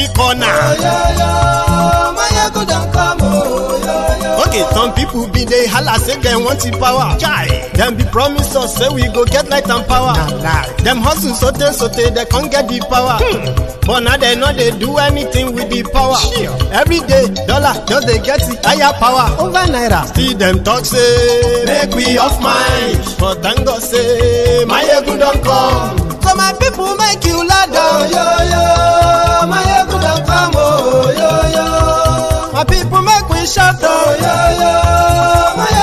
every corner. Okay, some people be they holla say they want the power. Them be promise us say we go get light and power. Them hustle sote they can't get the power. But now they know they do anything with the power. Every day dollar just they get the higher power over naira. See them talk say make we off mind, but thank God say my ego don't come. So my people make you lie down. My ego don't come. My people make we shout. My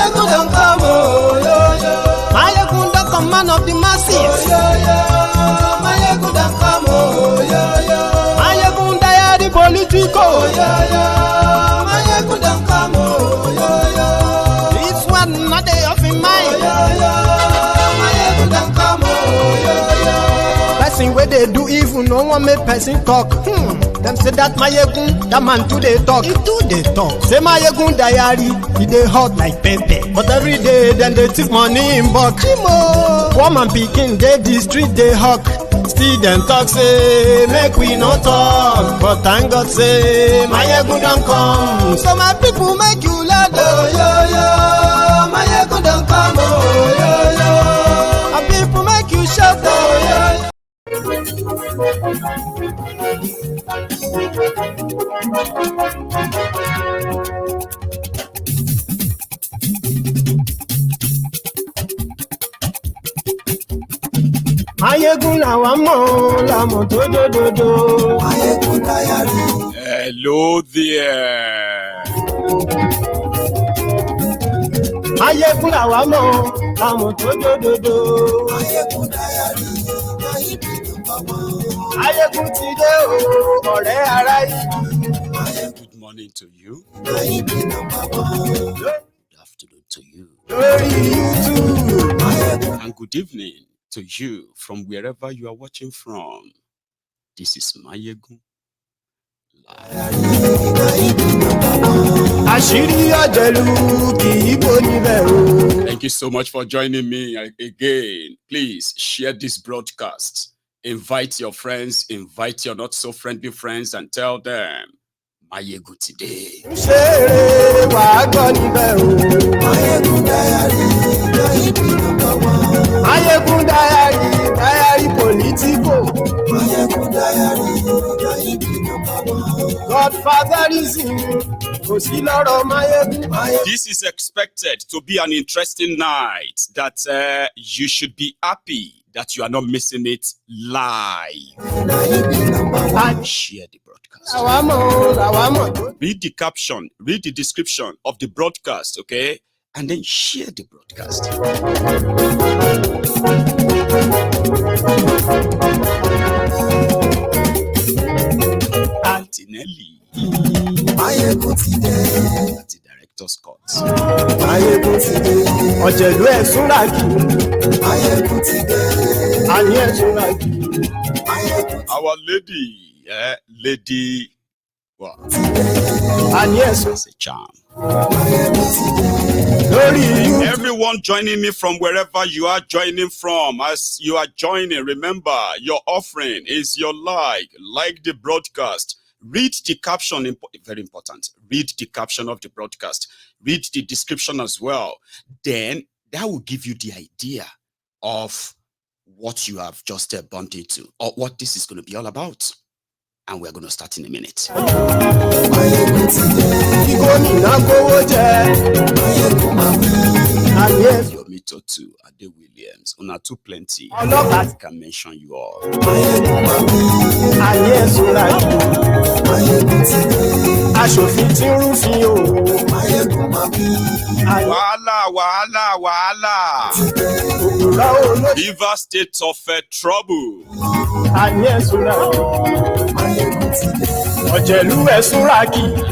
ego don't come. My ego don't come, man of the masses. My ego don't come. My ego die the political. My ego don't come. This one not day off in mind. My ego don't come. Person where they do evil, no one make person talk. Them say that Mayegun, that man too they talk. He too they talk. Say Mayegun diary, he they hot like pepper. But every day then they take money in bulk. Woman picking, they the street they hawk. Still them talk say make we no talk. But thank God say Mayegun don't come. So my people make you laugh. Mayegun don't come. My people make you shout. Mayegun làwa mọ̀ làmọ̀ tó dòdòdò. Mayegun diary. Hello there. Mayegun làwa mọ̀ làmọ̀ tó dòdòdò. Mayegun diary. Mayegun ti dé o, ọ̀rẹ́ ara yìí. Good morning to you. Good Afternoon to you. Lórí YouTube. And good evening to you from wherever you are watching from. This is Mayegun Live. Àṣírí ọ̀jẹ̀lú kì í bò níbẹ̀ o. Thank you so much for joining me again. Please share this broadcast. Invite your friends, invite your not so friendly friends, and tell them Mayegun today. Ṣé wàá gbọ́ níbẹ̀ o? Mayegun diary, Mayegun diary political. Mayegun diary, Godfatherism kò sí lọ́rọ̀ Mayegun. This is expected to be an interesting night that you should be happy that you are not missing it live. Share the broadcast. Read the caption, read the description of the broadcast, okay? And then share the broadcast. Altinelli. Mayegun today. That's the director's cut. Mayegun ti dé. Ọ̀jẹ̀lú ẹ̀ súnra kì. Mayegun today. Àní ẹ̀ súnra kì. Our lady, lady, what? Àní ẹ̀ súnra. That's a charm. Lórí YouTube. Everyone joining me from wherever you are joining from, as you are joining, remember your offering is your like the broadcast. Read the caption, very important. Read the caption of the broadcast. Read the description as well. Then that will give you the idea of what you have just bumped into or what this is going to be all about. And we're going to start in a minute. Yomi Totu, Ade Williams, Una too plenty. I can mention you all. Wahala. River state of trouble.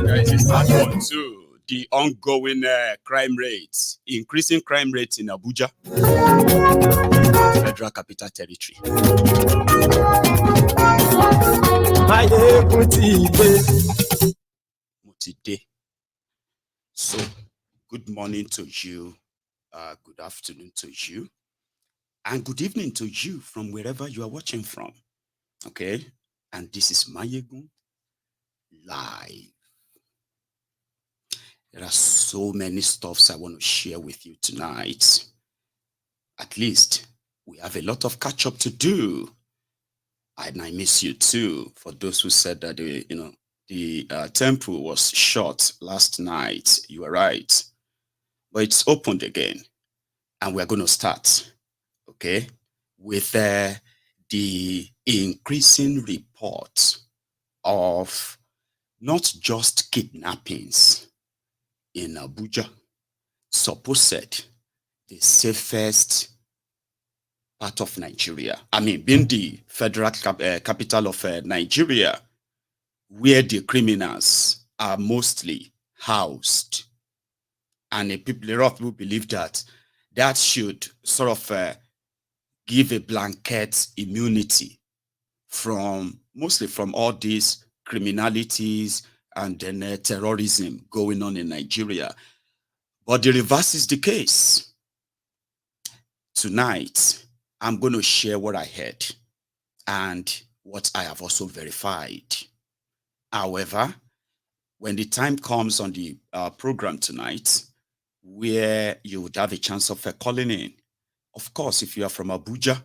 Guys, it's on to the ongoing crime rates, increasing crime rates in Abuja, Federal Capital Territory. Mutide. So, good morning to you, good afternoon to you, and good evening to you from wherever you are watching from. Okay, and this is Mayegun live. There are so many stuffs I want to share with you tonight. At least we have a lot of catch up to do. And I miss you too. For those who said that the temple was shut last night, you are right. But it's opened again, and we're going to start, okay, with the increasing report of not just kidnappings in Abuja, supposed the safest part of Nigeria. I mean, being the federal capital of Nigeria, where the criminals are mostly housed. And a lot of people believe that that should sort of give a blanket immunity from mostly from all these criminalities and then terrorism going on in Nigeria. But the reverse is the case. Tonight, I'm going to share what I heard and what I have also verified. However, when the time comes on the program tonight, where you would have a chance of calling in, of course, if you are from Abuja,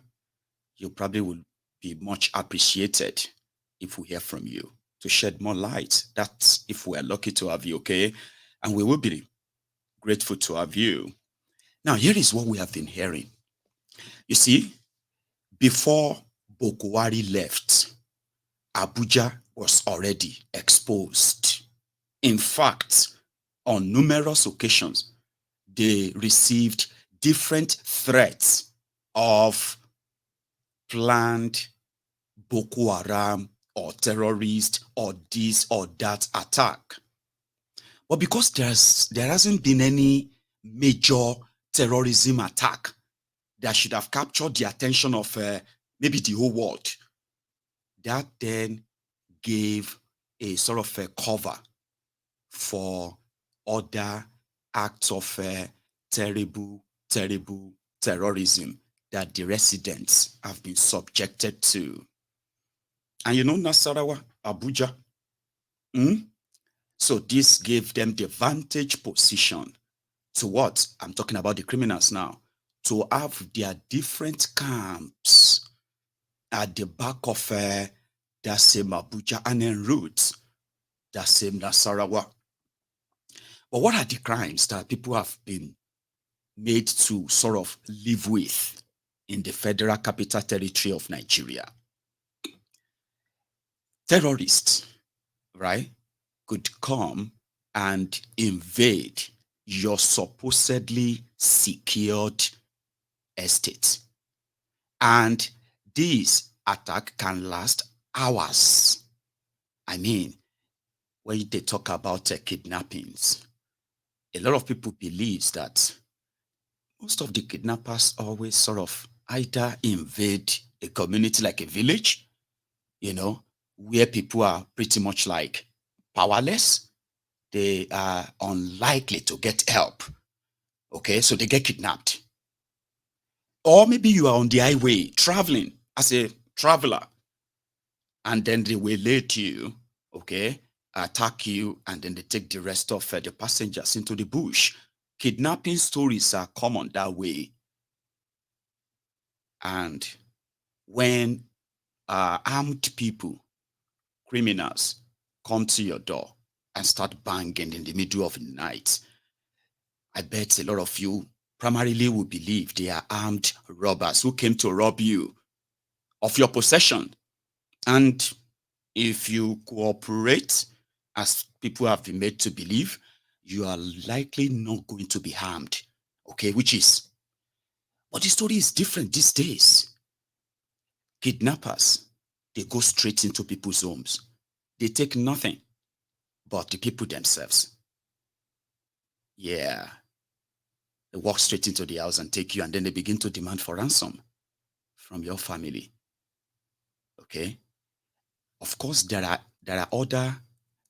you probably will be much appreciated if we hear from you to shed more light. That's if we are lucky to have you, okay? And we will be grateful to have you. Now, here is what we have been hearing. You see, before Bokwari left, Abuja was already exposed. In fact, on numerous occasions, they received different threats of planned Boko Haram or terrorist or this or that attack. But because there hasn't been any major terrorism attack that should have captured the attention of maybe the whole world, that then gave a sort of a cover for other acts of terrible terrorism that the residents have been subjected to. And you know, Nasarawa, Abuja. So this gave them the vantage position to what? I'm talking about the criminals now. To have their different camps at the back of that same Abuja and en route that same Nasarawa. But what are the crimes that people have been made to sort of live with in the Federal Capital Territory of Nigeria? Terrorists, right, could come and invade your supposedly secured estate. And this attack can last hours. I mean, when they talk about kidnappings, a lot of people believe that most of the kidnappers always sort of either invade a community like a village, you know, where people are pretty much like powerless. They are unlikely to get help. Okay, so they get kidnapped. Or maybe you are on the highway traveling as a traveler, and then they waylay you, okay, attack you, and then they take the rest of the passengers into the bush. Kidnapping stories are common that way. And when armed people, criminals, come to your door and start banging in the middle of the night, I bet a lot of you primarily will believe they are armed robbers who came to rob you of your possession. And if you cooperate, as people have been made to believe, you are likely not going to be harmed. Okay, but the story is different these days. Kidnappers, they go straight into people's homes. They take nothing but the people themselves. Yeah. They walk straight into the house and take you, and then they begin to demand for ransom from your family. Okay? Of course, there are other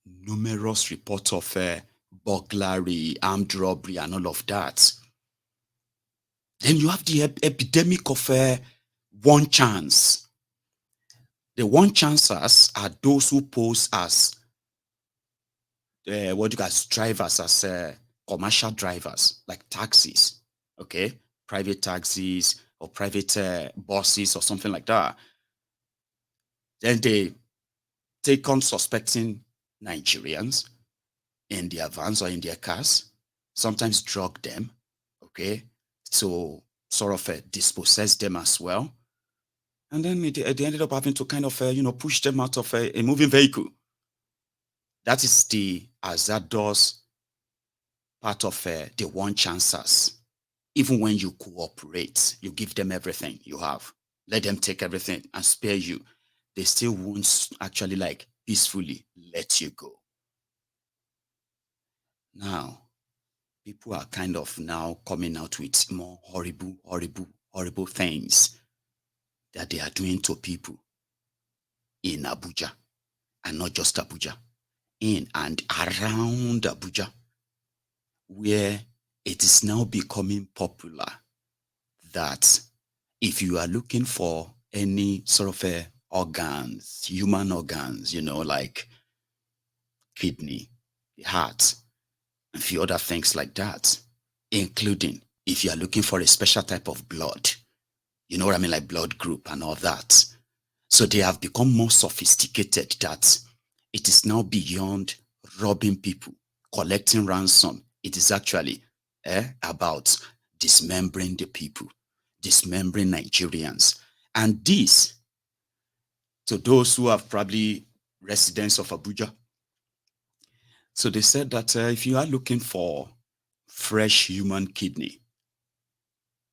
numerous reports of burglary, armed robbery, and all of that. Then you have the epidemic of one chance. The one chancers are those who pose as what you guys drivers as commercial drivers, like taxis, okay, private taxis or private buses or something like that. Then they take on suspecting Nigerians in their vans or in their cars, sometimes drug them, okay, so sort of dispossess them as well. And then they ended up having to kind of, push them out of a moving vehicle. That is the hazardous part of the one chancers. Even when you cooperate, you give them everything you have, let them take everything and spare you, they still won't actually like peacefully let you go. Now, people are kind of now coming out with more horrible things that they are doing to people in Abuja, and not just Abuja, in and around Abuja, where it is now becoming popular that if you are looking for any sort of organs, human organs, like kidney, the heart, and a few other things like that, including if you are looking for a special type of blood, you know what I mean, like blood group and all that. So they have become more sophisticated that it is now beyond robbing people, collecting ransom. It is actually about dismembering the people, dismembering Nigerians. And this, to those who have probably residents of Abuja, so they said that if you are looking for fresh human kidney,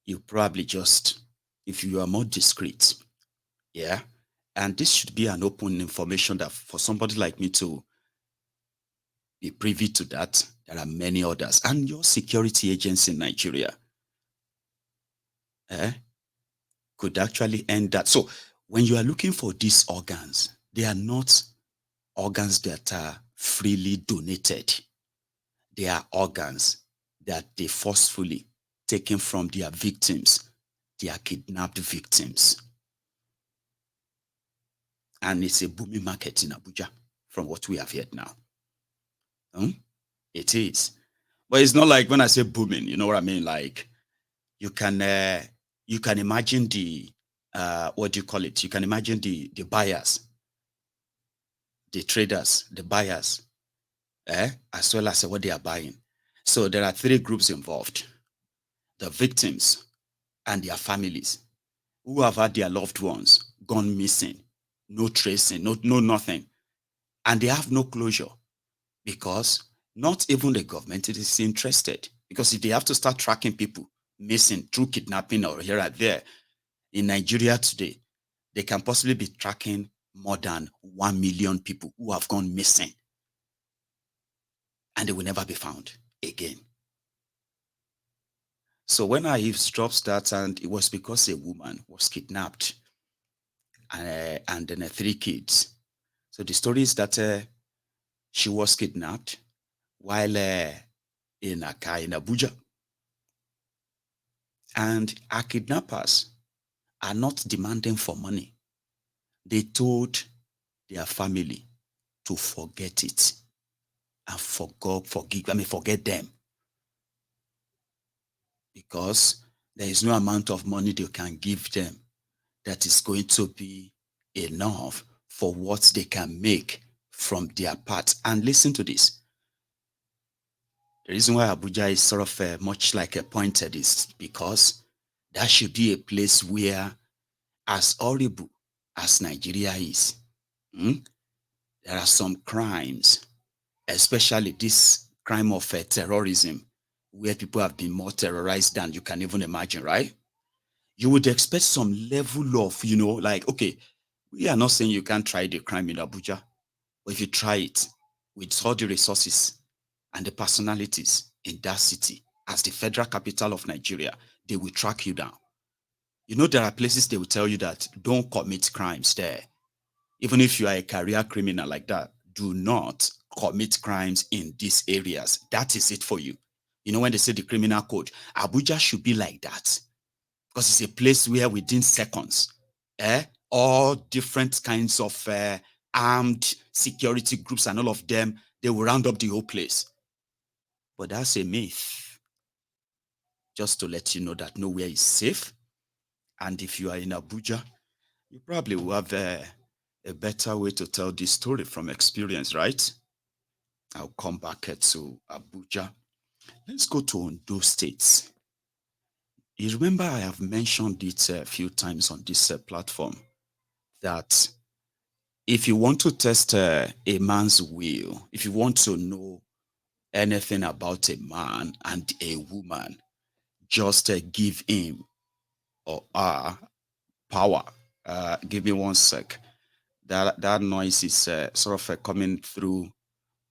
you probably just, if you are more discreet, yeah, and this should be an open information that for somebody like me to be privy to that, there are many others. And your security agents in Nigeria could actually end that. So when you are looking for these organs, they are not organs that are freely donated. They are organs that they forcefully taken from their victims, their kidnapped victims. And it's a booming market in Abuja from what we have heard now. It is. But it's not like when I say booming, you know what I mean? Like you can imagine the what do you call it? You can imagine the buyers, the traders, the buyers, as well as what they are buying. So there are three groups involved: the victims and their families who have had their loved ones gone missing, no tracing, no nothing, and they have no closure because not even the government is interested. Because if they have to start tracking people missing through kidnapping or here and there in Nigeria today, they can possibly be tracking more than 1 million people who have gone missing, and they will never be found again. So when I eavesdropped that, and it was because a woman was kidnapped and then 3 kids. So the story is that she was kidnapped while in a car in Abuja. And our kidnappers are not demanding for money. They told their family to forget it and forget them. Because there is no amount of money they can give them that is going to be enough for what they can make from their part. And listen to this. The reason why Abuja is sort of much like appointed is because that should be a place where, as horrible as Nigeria is, there are some crimes, especially this crime of terrorism, where people have been more terrorized than you can even imagine, right? You would expect some level of, like, okay, we are not saying you can't try the crime in Abuja, but if you try it with all the resources and the personalities in that city, as the federal capital of Nigeria, they will track you down. There are places they will tell you that don't commit crimes there. Even if you are a career criminal like that, do not commit crimes in these areas. That is it for you. When they say the criminal code, Abuja should be like that. Because it's a place where within seconds, all different kinds of armed security groups and all of them, they will round up the whole place. But that's a myth. Just to let you know that nowhere is safe. And if you are in Abuja, you probably will have a better way to tell this story from experience, right? I'll come back to Abuja. Let's go to Ondo State. You remember I have mentioned it a few times on this platform that if you want to test a man's will, if you want to know anything about a man and a woman, just give him or her power. Give me one sec. That noise is sort of coming through,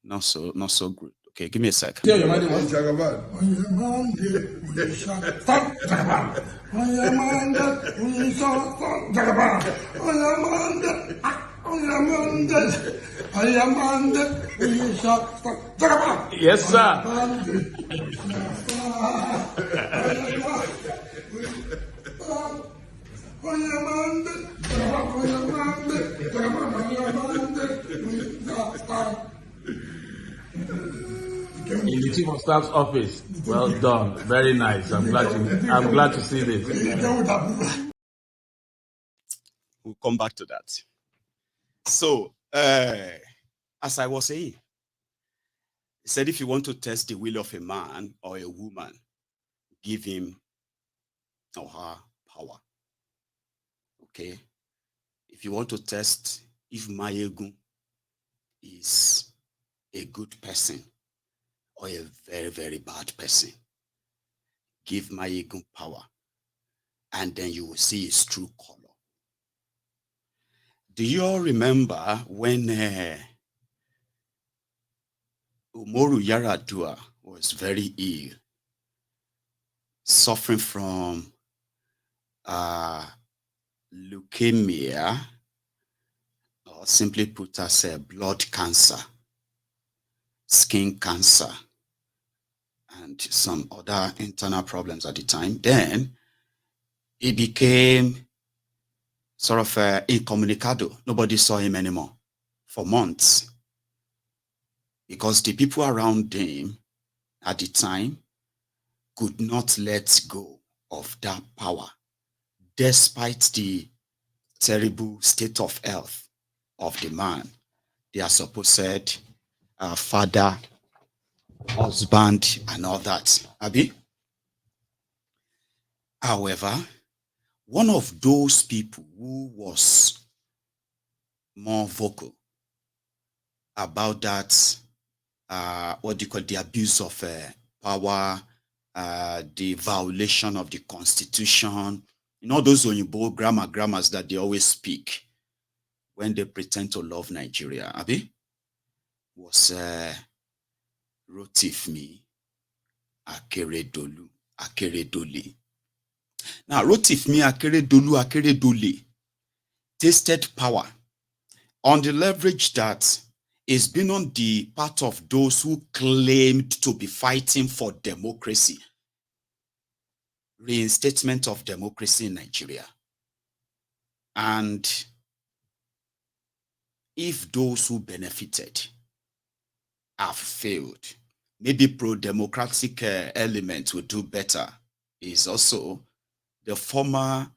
not so good. Okay, give me a sec. Yeah, your money was Jagaban. On your Monday, we shall stop Jagaban. On your Monday, we shall stop Jagaban. On your Monday, on your Monday, on your Monday, we shall stop Jagaban. Yes, sir. On your Monday, on your Monday, on your Monday, we shall stop. In the chief of staff's office. Well done. Very nice. I'm glad to see this. We'll come back to that. So, as I was saying, he said if you want to test the will of a man or a woman, give him or her power. Okay? If you want to test if Mayegun is a good person or a very, very bad person, give Mayegun power, and then you will see his true color. Do you all remember when Umoru Yaradua was very ill, suffering from leukemia, or simply put as blood cancer, skin cancer, and some other internal problems at the time? Then he became sort of incommunicado. Nobody saw him anymore for months because the people around him at the time could not let go of that power despite the terrible state of health of the man, their supposed father, husband, and all that. Abi? However, one of those people who was more vocal about that, what do you call the abuse of power, the violation of the constitution, you know, those Oyinbo grammars that they always speak when they pretend to love Nigeria, Abi, was Rotifmi Akeredolu. Now, Rotifmi Akeredolu tasted power on the leverage that is been on the part of those who claimed to be fighting for democracy, reinstatement of democracy in Nigeria. And if those who benefited have failed, maybe pro-democratic elements will do better. Is also the former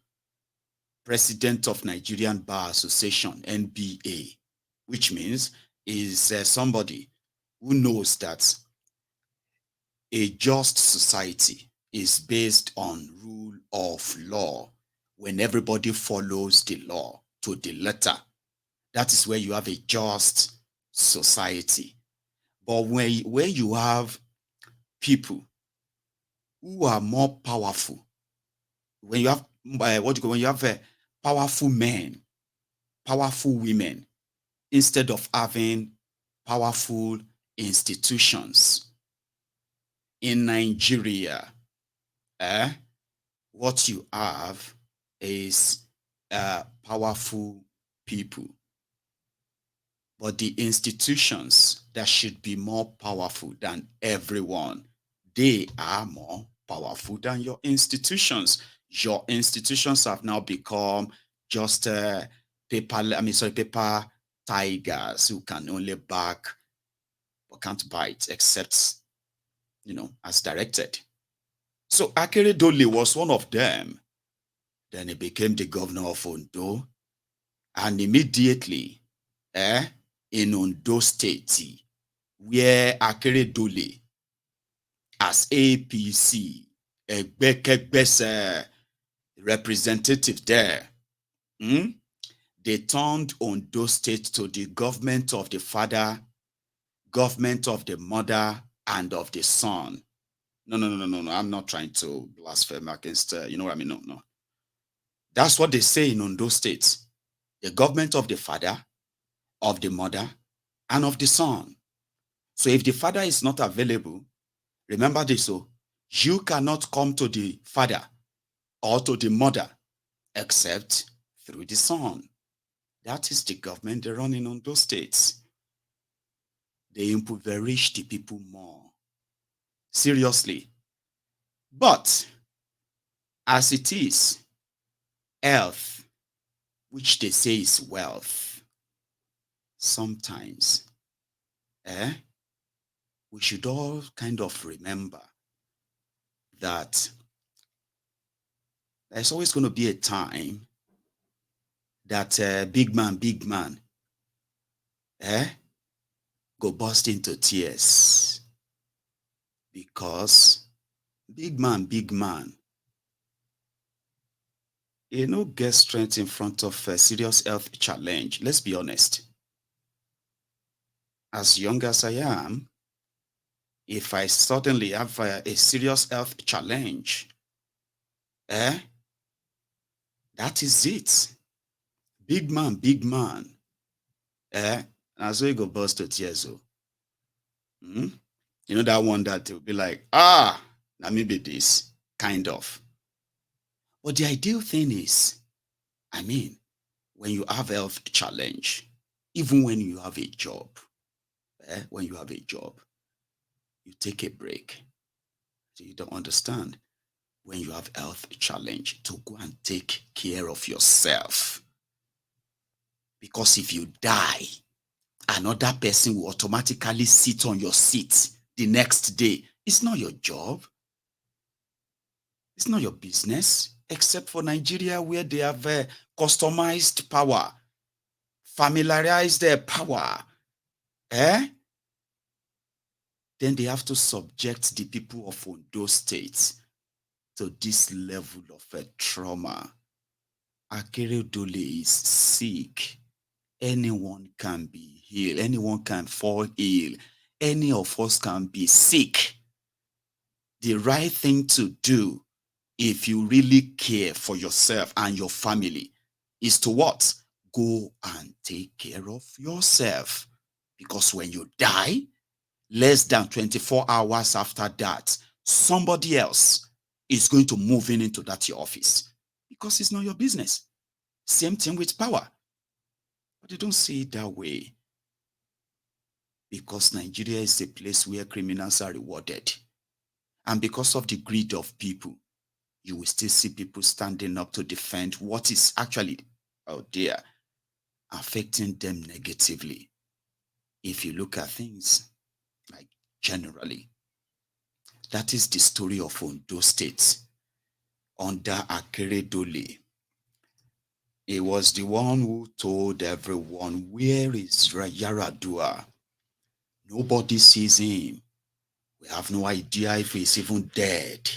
president of Nigerian Bar Association, NBA, which means is somebody who knows that a just society is based on rule of law when everybody follows the law to the letter. That is where you have a just society. But where you have people who are more powerful, when you have when you have powerful men, powerful women, instead of having powerful institutions in Nigeria, what you have is powerful people. But the institutions that should be more powerful than everyone, they are more powerful than your institutions. Your institutions have now become just paper tigers who can only bark but can't bite except, as directed. So Akeredolu was one of them. Then he became the governor of Ondo. And immediately, in Ondo State, where Akeredolu, as APC, Egbekegbese representative there, they turned Ondo State to the government of the Father, government of the Mother, and of the Son. No. I'm not trying to blaspheme against, you know what I mean? No. That's what they say in Ondo State. The government of the Father, of the Mother, and of the Son. So if the Father is not available, remember this, so you cannot come to the Father or to the Mother except through the Son. That is the government they run in Ondo States. They impoverish the people more. Seriously. But as it is, health, which they say is wealth, sometimes, we should all kind of remember that there's always going to be a time that big man, go burst into tears because big man, get strength in front of a serious health challenge. Let's be honest. As young as I am, if I suddenly have a serious health challenge, that is it. Big man, as we go burst to tears. That one that will be like, now maybe this, kind of. But the ideal thing is, when you have health challenge, even when you have a job, you take a break. So you don't understand. When you have health challenge, to go and take care of yourself. Because if you die, another person will automatically sit on your seat the next day. It's not your job. It's not your business, except for Nigeria, where they have customized power, familiarized their power. Then they have to subject the people of Ondo State to this level of trauma. Akeredolu is sick. Anyone can be healed. Anyone can fall ill. Any of us can be sick. The right thing to do, if you really care for yourself and your family, is to what? Go and take care of yourself. Because when you die, less than 24 hours after that, somebody else is going to move into that your office. Because it's not your business. Same thing with power. But they don't see it that way. Because Nigeria is a place where criminals are rewarded. And because of the greed of people, you will still see people standing up to defend what is actually out there, affecting them negatively. If you look at things, like generally, that is the story of Ondo State under Akeredolu. He was the one who told everyone, where is Yaradua? Nobody sees him. We have no idea if he's even dead.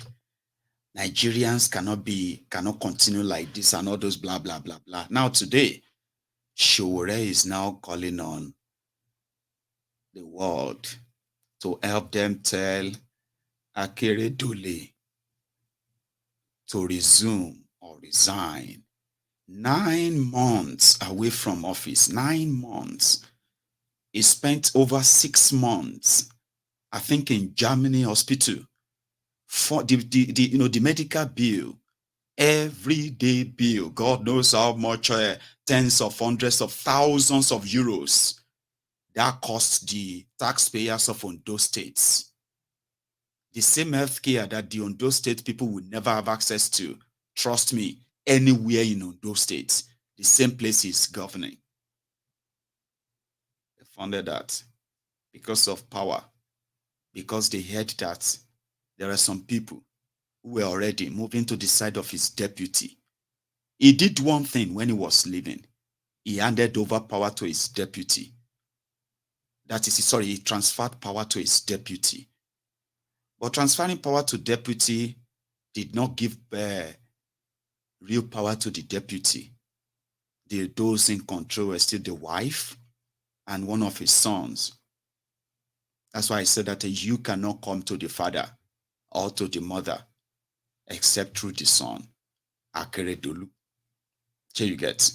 Nigerians cannot continue like this and all those blah, blah, blah, blah. Now today, Shore is now calling on the world to help them tell Akeredolu to resume or resign. 9 months away from office, 9 months. He spent over 6 months, I think, in Germany hospital for the medical bill, everyday bill. God knows how much, tens of hundreds of thousands of euros that cost the taxpayers of Ondo States. The same healthcare that the Ondo State people will never have access to. Trust me, anywhere in Ondo State, the same place is governing. funded that because of power, because they heard that there are some people who were already moving to the side of his deputy. He did one thing when he was leaving. He handed over power to his deputy. That is, sorry, he transferred power to his deputy. But transferring power to deputy did not give real power to the deputy. Those in control were still the wife and one of his sons. That's why I said that you cannot come to the father or to the mother except through the son. Akeredolu. Here you get.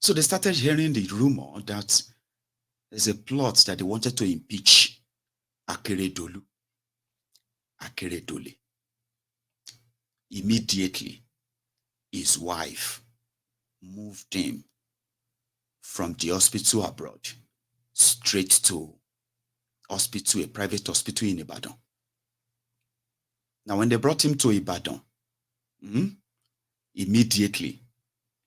So they started hearing the rumor that there's a plot that they wanted to impeach Akeredolu. Akeredole. Immediately, his wife moved him from the hospital abroad straight to hospital, a private hospital in Ibadan. Now, when they brought him to Ibadan, immediately,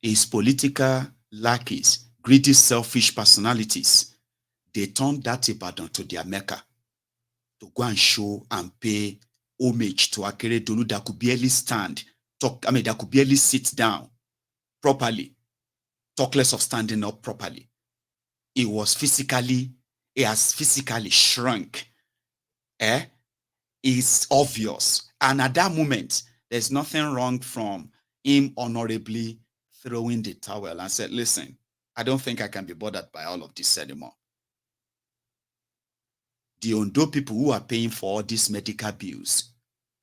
his political lackeys, greedy, selfish personalities, they turned that Ibadan to their Mecca to go and show and pay homage to Akeredolu that could barely stand, that could barely sit down properly, talk less of standing up properly. He has physically shrunk. It's obvious. And at that moment, there's nothing wrong from him honorably throwing the towel and said, listen, I don't think I can be bothered by all of this anymore. The Ondo people who are paying for all these medical bills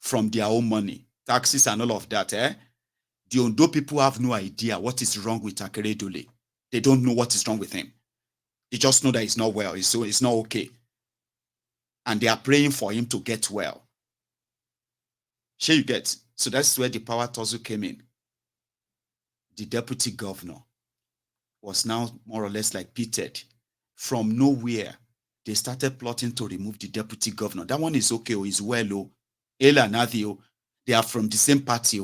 from their own money, taxes and all of that, the Ondo people have no idea what is wrong with Akeredole. They don't know what is wrong with him. They just know that he's not well, it's not okay. And they are praying for him to get well. Sure you get. So that's where the power tussle came in. The deputy governor was now more or less like pitted. From nowhere, they started plotting to remove the deputy governor. That one is okay, is well, Ela and Adio, they are from the same party,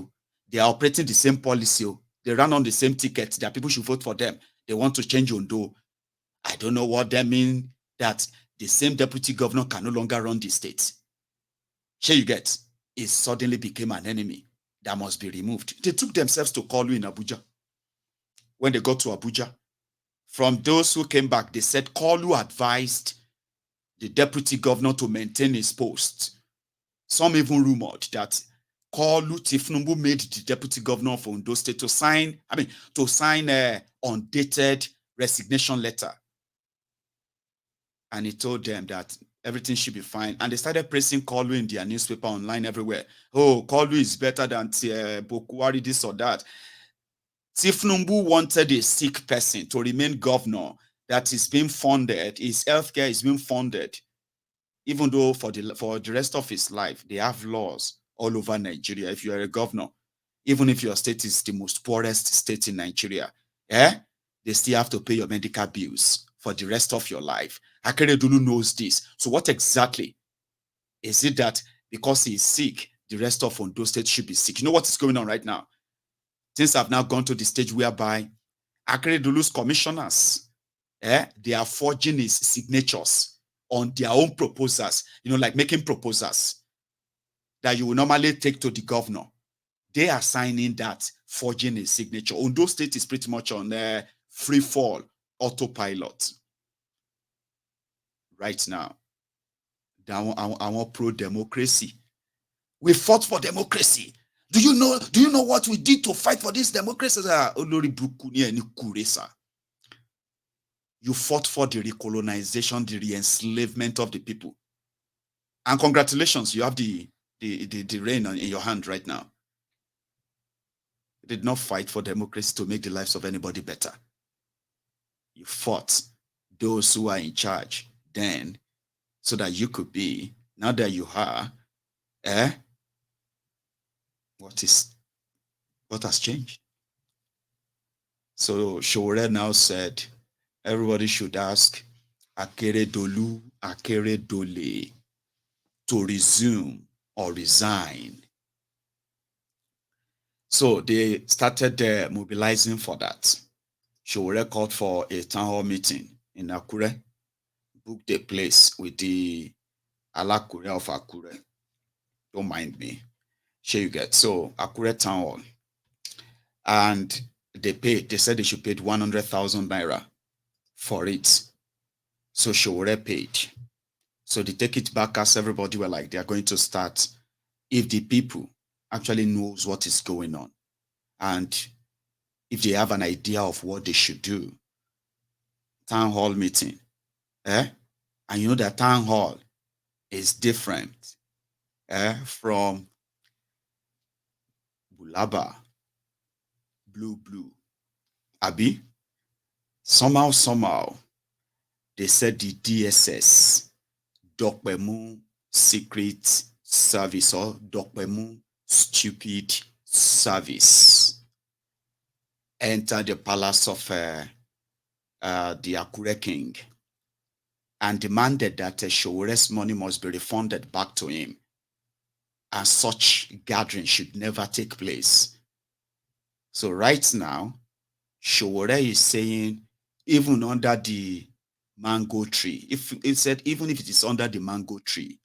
they are operating the same policy, they run on the same ticket, that people should vote for them. They want to change Ondo. I don't know what that means, that the same deputy governor can no longer run the state. Here you get, it suddenly became an enemy that must be removed. They took themselves to Kolu in Abuja. When they got to Abuja, from those who came back, they said Kolu advised the deputy governor to maintain his post. Some even rumored that Tinubu made the deputy governor of Ondo State to sign an undated resignation letter. And he told them that everything should be fine. And they started praising Kolu in their newspaper, online, everywhere. Oh, Kolu is better than Bokuwari, this or that. Tinubu wanted a sick person to remain governor that is being funded, his healthcare is being funded, even though for the rest of his life, they have laws all over Nigeria. If you are a governor, even if your state is the most poorest state in Nigeria, they still have to pay your medical bills for the rest of your life. Akeredolu knows this. So what exactly is it that because he is sick, the rest of Ondo State should be sick? You know what is going on right now? Things have now gone to the stage whereby Akeredolu's commissioners, they are forging his signatures on their own proposals, like making proposals that you will normally take to the governor. They are signing that, forging his signature. Ondo State is pretty much on free fall, autopilot right now. I want pro-democracy. We fought for democracy. Do you know what we did to fight for this democracy? You fought for the recolonization, the re-enslavement of the people. And congratulations, you have the reign in your hand right now. You did not fight for democracy to make the lives of anybody better. You fought those who are in charge then so that you could be, now that you are, what has changed? So Showore now said, everybody should ask Akeredolu, Akeredole to resume or resign. So they started mobilizing for that. Showore called for a town hall meeting in Akure, booked a place with the Alakure of Akure. Don't mind me. Sure you get. So Akure Town Hall. And they said they should pay 100,000 naira for it. So Showore paid. So they take it back as everybody were like, they are going to start. If the people actually knows what is going on and if they have an idea of what they should do, town hall meeting, and you know that town hall is different from Bulaba, blue, Abi. Somehow, they said the DSS, Dokpemu Secret Service or Dokpemu Stupid Service, entered the palace of the Akure King and demanded that Showore's money must be refunded back to him. And such gathering should never take place. So right now, Showore is saying, even under the mango tree, if it said, even if it is under the mango tree,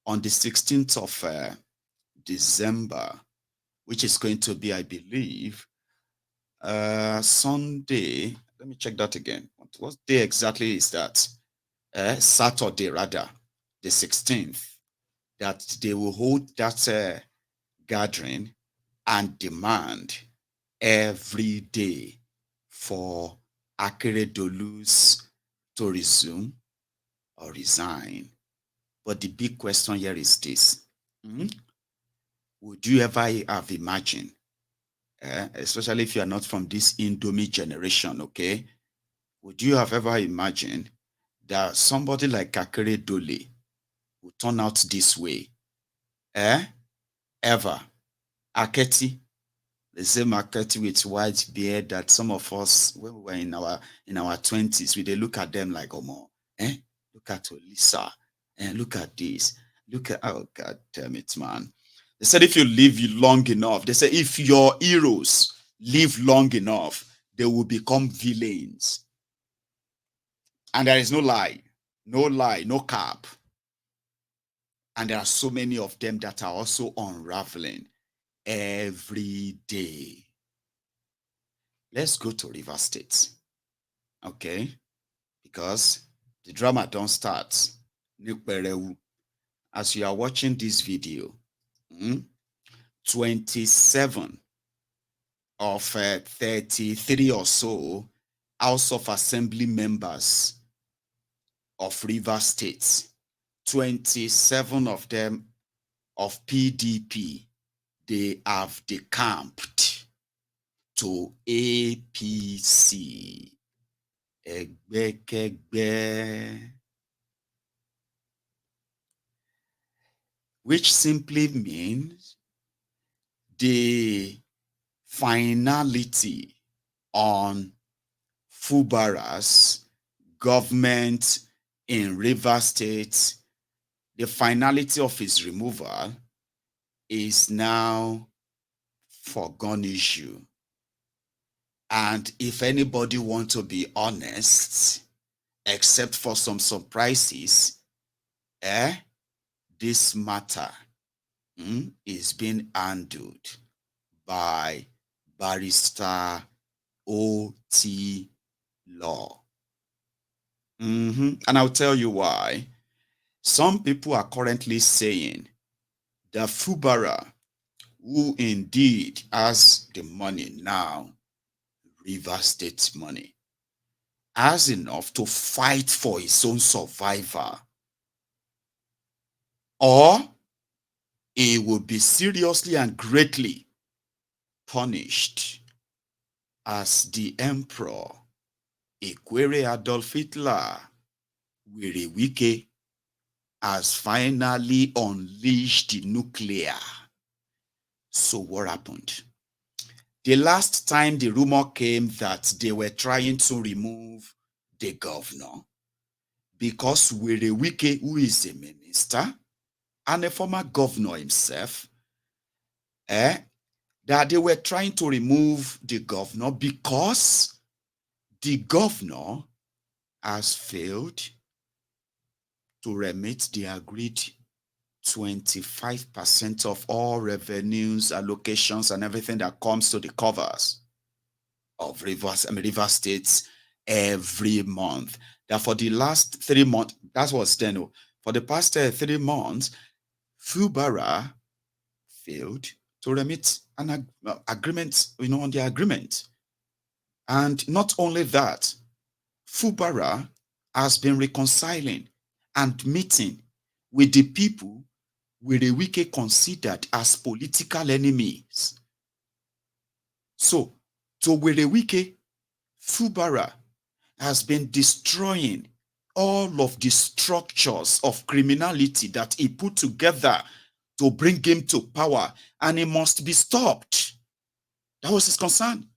on the 16th of December, which is going to be, I believe, Sunday. Let me check that again. What day exactly is that? Saturday, rather, the 16th, that they will hold that gathering and demand every day for Akeredolu's to resume or resign. But the big question here is this. Would you ever have imagined, especially if you are not from this Indomie generation, okay? Would you have ever imagined that somebody like Akeredolu would turn out this way? Ever? Aketi, the same Aketi with white beard that some of us, when we were in our 20s, we they look at them like, oh, look at Olisa, and look at this, look at, oh God damn it, man. They said if you live long enough, they say if your heroes live long enough, they will become villains. And there is no lie, no cap. And there are so many of them that are also unraveling every day. Let's go to River State, okay? Because the drama don't start. As you are watching this video, 27 of 33 or so House of Assembly members of River State, 27 of them of PDP, they have decamped to APC. Which simply means the finality on Fubara's government in River State, the finality of his removal is now forgone issue. And if anybody wants to be honest, except for some surprises, this matter is being handled by Barrister O.T. Law. And I'll tell you why. Some people are currently saying that Fubara, who indeed has the money now, River State money, has enough to fight for his own survival, or he will be seriously and greatly punished as the emperor Ekwere Adolf Hitler, Wike, has finally unleashed the nuclear. So what happened? The last time the rumor came that they were trying to remove the governor because Wike, who is a minister and a former governor himself, that they were trying to remove the governor because the governor has failed to remit the agreed 25% of all revenues, allocations, and everything that comes to the covers of River States every month. That for the last 3 months, that was then. For the past 3 months, Fubara failed to remit an agreement, on the agreement. And not only that, Fubara has been reconciling and meeting with the people Wike considered as political enemies. So, to Wike, Fubara has been destroying all of the structures of criminality that he put together to bring him to power, and it must be stopped. That was his concern.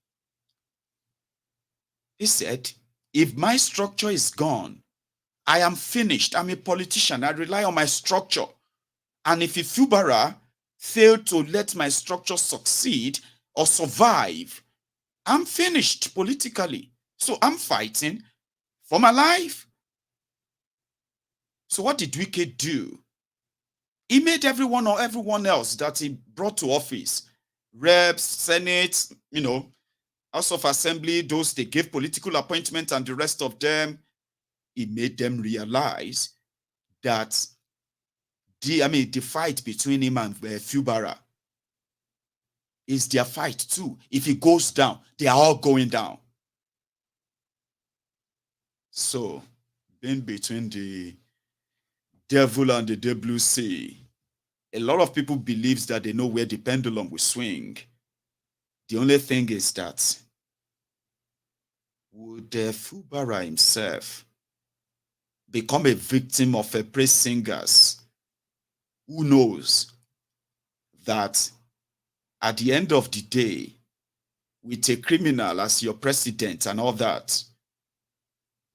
He said, if my structure is gone, I am finished. I'm a politician. I rely on my structure. And if Fubara failed to let my structure succeed or survive, I'm finished politically. So I'm fighting for my life. So what did Wike do? He made everyone else that he brought to office, reps, Senate, House of Assembly, those they gave political appointments, and the rest of them, he made them realize that the fight between him and Fubara is their fight too. If he goes down, they are all going down. So, being between the devil and the WC, a lot of people believe that they know where the pendulum will swing. The only thing is that would Fubara himself become a victim of praise singers who knows that at the end of the day, with a criminal as your president and all that,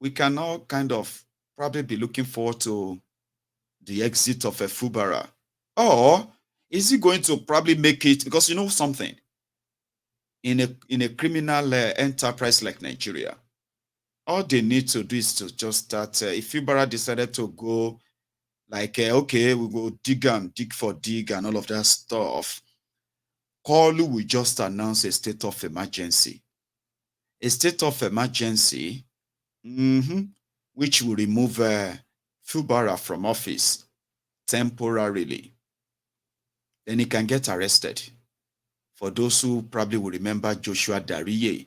we can all kind of probably be looking forward to the exit of Fubara. Or is he going to probably make it, because you know something, in a criminal enterprise like Nigeria, all they need to do is to just start, if Fubara decided to go like, okay, we go dig for dig and all of that stuff, Kolu will just announce a state of emergency. A state of emergency, which will remove Fubara from office temporarily. Then he can get arrested. For those who probably will remember Joshua Dariye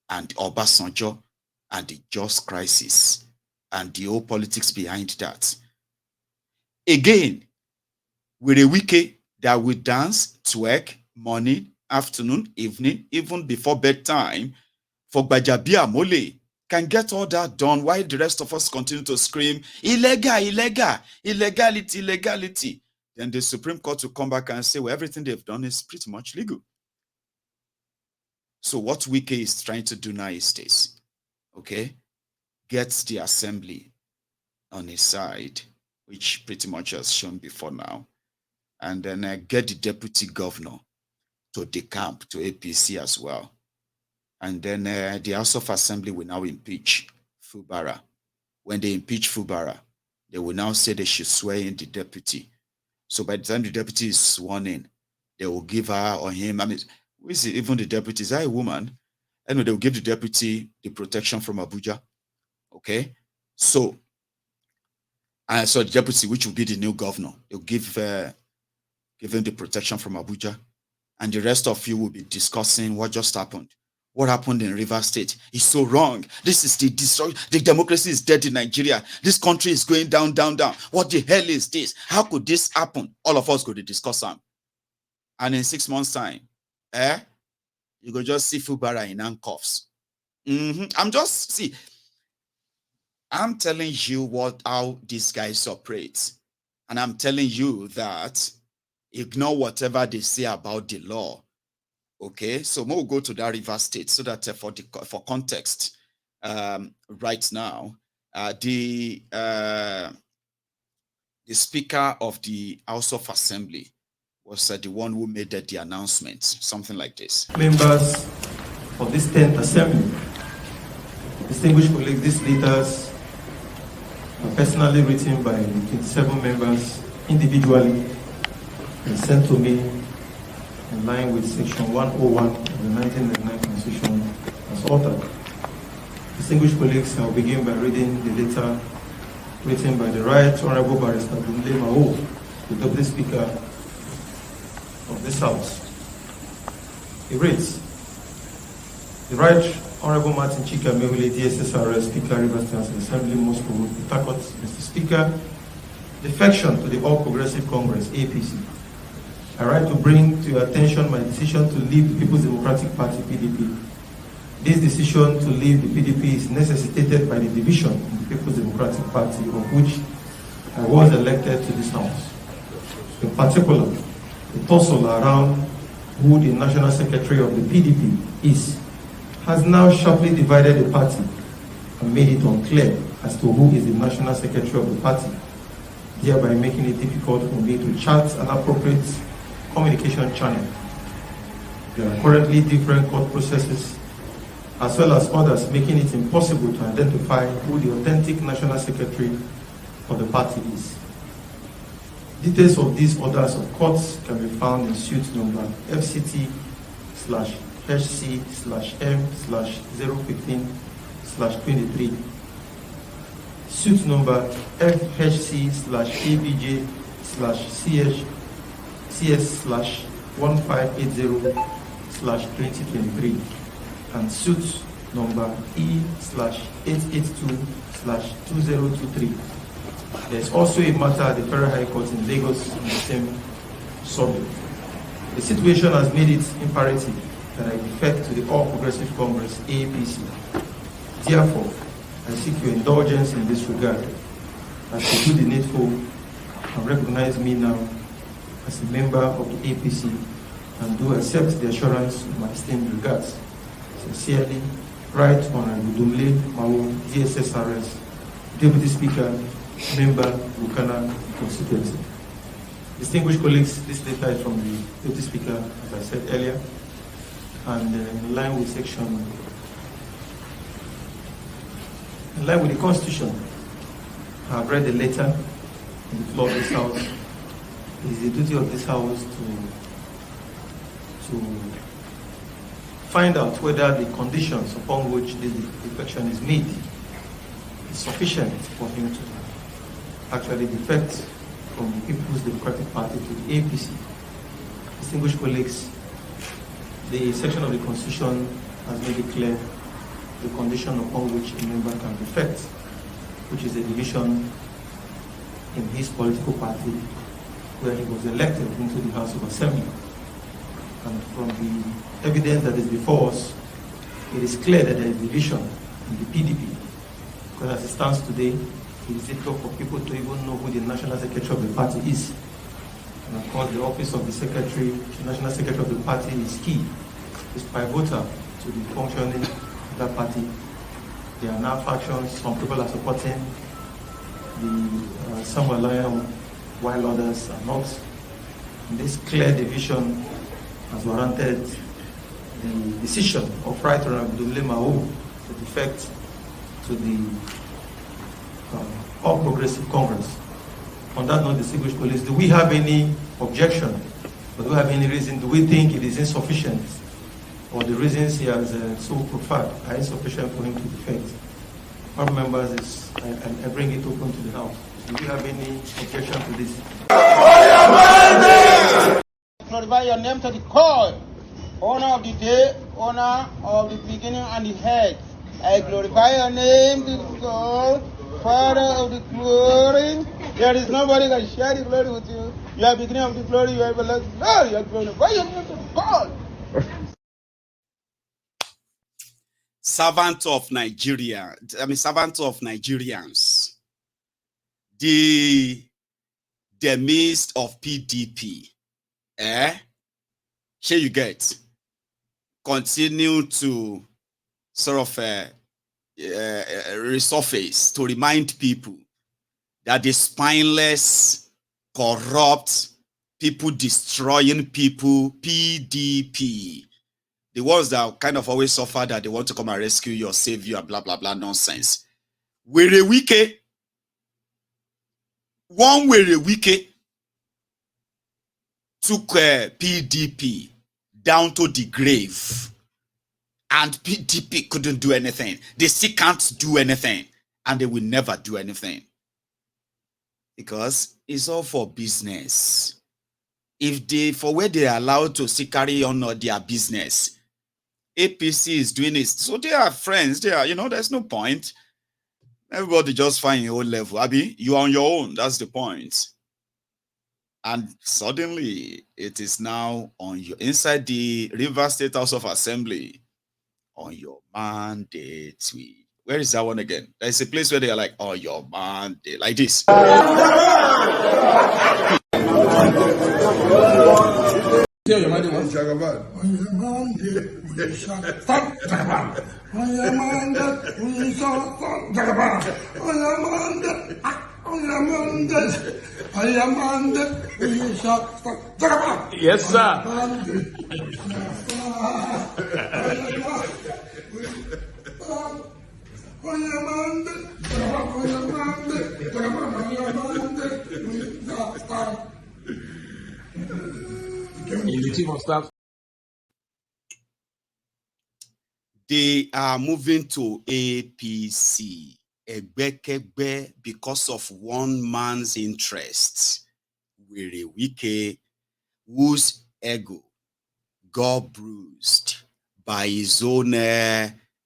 and Obasanjo and the Just Crisis and the whole politics behind that. Again, with a Wike that will dance, twerk, morning, afternoon, evening, even before bedtime, for Gbajabia Mole can get all that done while the rest of us continue to scream, illegal, illegality, illegality. Then the Supreme Court will come back and say, well, everything they've done is pretty much legal. So what Wike is trying to do now is this, okay? Gets the assembly on his side, which pretty much has shown before now, and then get the deputy governor to decamp to APC as well. And then the House of Assembly will now impeach Fubara. When they impeach Fubara, they will now say they should swear in the deputy. So by the time the deputy is sworn in, they will give her or him, who is it, even the deputy, is that a woman? Anyway, they will give the deputy the protection from Abuja. Okay? So the deputy, which will be the new governor, they'll give him the protection from Abuja. And the rest of you will be discussing what just happened. What happened in River State is so wrong. This is the democracy is dead in Nigeria. This country is going down, down, down. What the hell is this? How could this happen? All of us go to discuss them. And in 6 months' time, you go just see Fubara in handcuffs. I'm telling you how these guys operate. And I'm telling you that ignore whatever they say about the law. Okay, so we'll go to that River State so that for context, right now, the Speaker of the House of Assembly was the one who made the announcement, something like this. Members of this 10th Assembly, distinguished colleagues, these leaders, personally written by 27 members individually and sent to me in line with Section 101 of the 1999 Constitution as altered. Distinguished colleagues, I will begin by reading the letter written by the Right Honorable Barrister Dumle Mao, the Deputy Speaker of this House. It reads, the Right Honorable Martin Chika Mehule, DSSRS, Speaker, Rivers State Assembly, Moscow, Port Mr. Speaker, defection to the All Progressive Congress, APC. I write to bring to your attention my decision to leave the People's Democratic Party, PDP. This decision to leave the PDP is necessitated by the division in the People's Democratic Party, of which I was elected to this House. In particular, the tussle around who the National Secretary of the PDP is has now sharply divided the party and made it unclear as to who is the National Secretary of the party, thereby making it difficult for me to chart an appropriate communication channel. There are currently different court processes as well as others making it impossible to identify who the authentic National Secretary of the party is. Details of these orders of courts can be found in suit number FCT/HC/M/015/23, suit number FHC/ABJ/CS/1580/2023, and suit number E/882/2023. There is also a matter at the Federal High Court in Lagos on the same subject. The situation has made it imperative that I defect to the All Progressive Congress, APC. Therefore, I seek your indulgence in this regard as to do the needful and recognize me now as a member of the APC and do accept the assurance of my esteemed regards. Sincerely, Right Honorable Dumle Mao, DSSRS, Deputy Speaker, Member, Bukana Constituency. Distinguished colleagues, this letter is from the Deputy Speaker, as I said earlier, and in line with the Constitution, I have read the letter in the floor of this House. It is the duty of this House to find out whether the conditions upon which the defection is made is sufficient for him to actually defect from the People's Democratic Party to the APC. Distinguished colleagues, the section of the Constitution has made it clear the condition upon which a member can defect, which is a division in his political party where he was elected into the House of Assembly. And from the evidence that is before us, it is clear that there is division in the PDP. Because as it stands today, it is difficult for people to even know who the National Secretary of the party is. And of course, the office of the Secretary, the National Secretary of the party is key. It's pivotal to the functioning of that party. There are now factions, some people are supporting some are loyal, while others are not. And this clear division has warranted the decision of Right Honorable Dumle Mao to defect to the All Progressive Congress. On that note, distinguished colleagues, do we have any objection? Or do we have any reason? Do we think it is insufficient? Or the reasons he has so preferred are insufficient for him to defect? Our members, I bring it open to the House. Do we have any objection to this? Glorify your name to the call. Honor of the day, honor of the beginning and the head. I glorify your name, the God, Father of the glory. There is nobody can share the glory with you. You are beginning of the glory, you are everlasting glory. You are glorify your name to the God. Servant of Nigerians, the midst of PDP, here you get, continue to sort of resurface to remind people that the spineless, corrupt, people destroying people, PDP, the ones that kind of always suffer that they want to come and rescue you or save you and blah, blah, blah nonsense. We're a Wike. One way Wike took PDP down to the grave, and PDP couldn't do anything. They still can't do anything, and they will never do anything because it's all for business. If they, for where they are allowed to see carry on their business, APC is doing it. So they are friends. They are, there's no point. Everybody just find your own level. Abi, you are on your own. That's the point. And suddenly it is now on your inside the Rivers State House of Assembly on your mandate. Where is that one again? There's a place where they are like, on your mandate, like this. On your mandate, we shall stop Jagaban. On your mandate, we shall stop Jagaban. On your mandate, on your mandate, on your mandate, we shall stop Jagaban. Yes, sir. On your mandate, on your mandate, on your mandate, we shall stop. In the chief of staff. They are moving to APC, Egbekegbe, because of one man's interests. Wike, whose ego got bruised by his own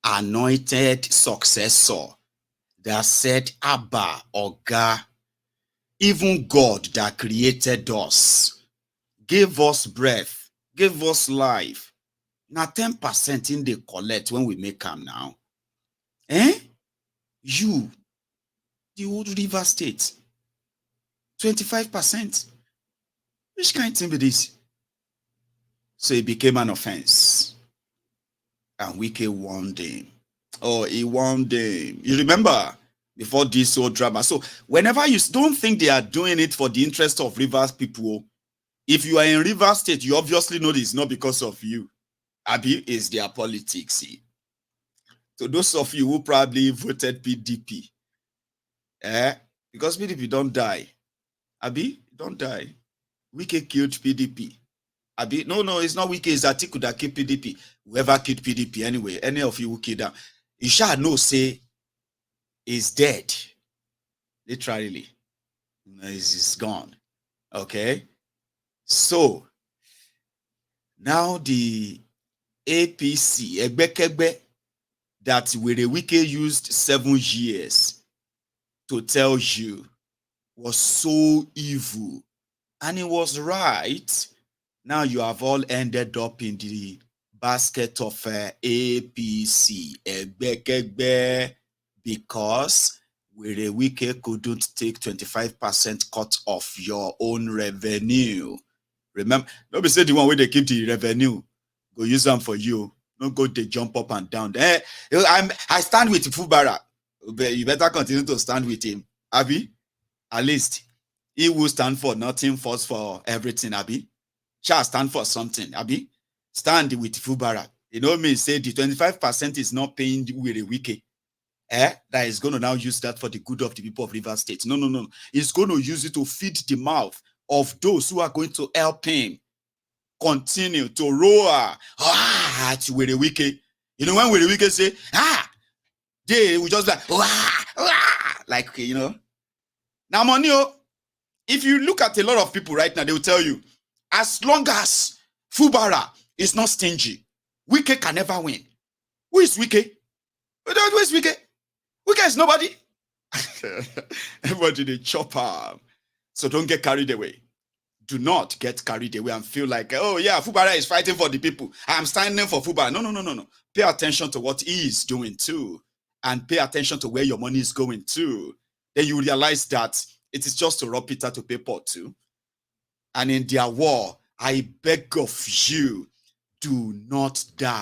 anointed successor that said, Abba, Oga, even God that created us, gave us breath, gave us life. Now 10% in the collect when we make them now. You, the old River State, 25%. Which kind of thing be this? So it became an offense. And Wike warned him. Oh, he warned him. You remember before this whole drama. So whenever you don't think they are doing it for the interest of Rivers people, if you are in River State, you obviously know this not because of you. Abi is their politics. See? So those of you who probably voted PDP, because PDP don't die. Abi, don't die. Wike killed PDP. Abi, no, it's not Wike, it's Atiku that killed PDP. Whoever killed PDP anyway, any of you who killed them, you shall know, say, is dead. Literally. He's gone. Okay? So, now the APC, Egbekegbe, that Wike used 7 years to tell you was so evil. And it was right. Now you have all ended up in the basket of APC, Egbekegbe, because Wike couldn't take 25% cut off your own revenue. Remember, don't be say the one where they keep the revenue, go use them for you. Don't go they jump up and down. I stand with Fubara. You better continue to stand with him. Abi, at least he will stand for nothing, falls for everything. Abi, shall stand for something. Abi, stand with Fubara. You know me say the 25% is not paying with a Wike. That is going to now use that for the good of the people of River State. No. It's going to use it to feed the mouth of those who are going to help him continue to roar to where the Wike. You know, when Wike say, they will just like, Now, money, if you look at a lot of people right now, they will tell you, as long as Fubara is not stingy, Wike can never win. Who is Wike? Who is Wike? Wike is nobody. Everybody, they chop up. So don't get carried away. Do not get carried away and feel like, oh yeah, Fubara is fighting for the people. I'm standing for Fubara. No. Pay attention to what he is doing too. And pay attention to where your money is going to. Then you realize that it is just to rob Peter to pay Paul too. And in their war, I beg of you, do not die.